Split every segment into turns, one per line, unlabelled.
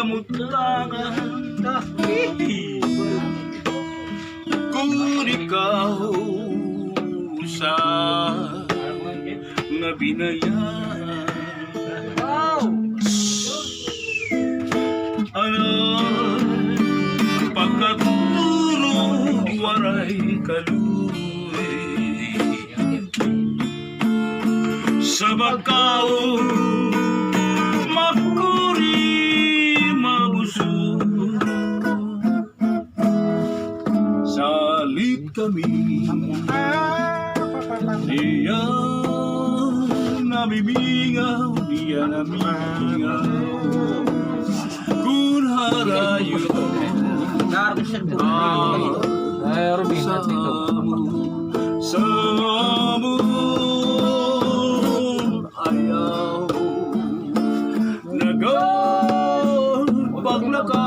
kamutangan kung ikaw sa nga binayaan. Ano pagkatulog waray kaluy sa bakaw makuri mabusog salit kami diya namimingaw diya namimingaw kun harayo Samu ayaw nagapaglaka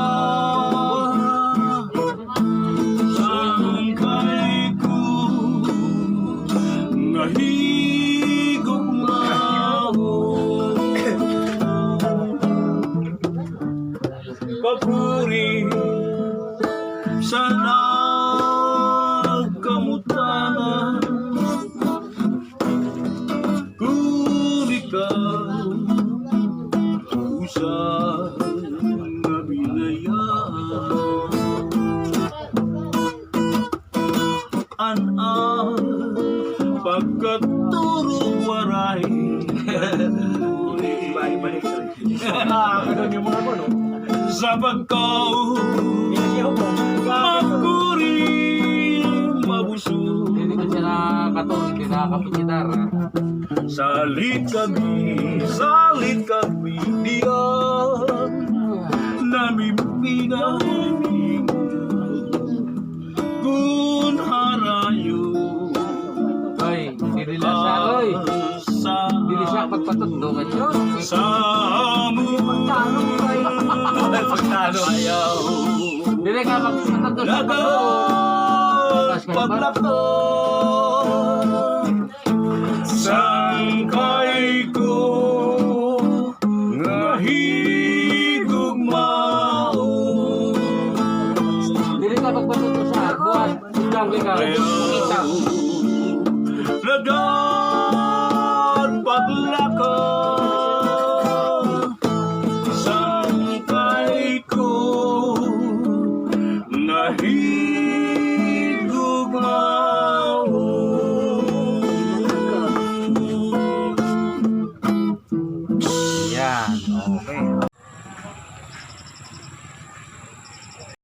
sangkay ko ngahigog papuri sana kamutangan kung ikaw usang na binayaan an pagkaturog waray sa pagkaw makuri mabusog
Hindi ko siya nakatulog, hindi nakakapikitar.
salit kami diyan namimigaw kun harayo
Oy, dili siya, oy. Dili siya pagpatundungan yun.
Samu
Pagtalo.
ayaw
Dili ka magpatundungan.
lagat paglakot sangkay ko ngahigugmao
Dili ka magpatundungan sa buwan. Ikaw, ikaw. Kita.
lagat paglakot sangkay ko ngahigugmao
Yan, okay.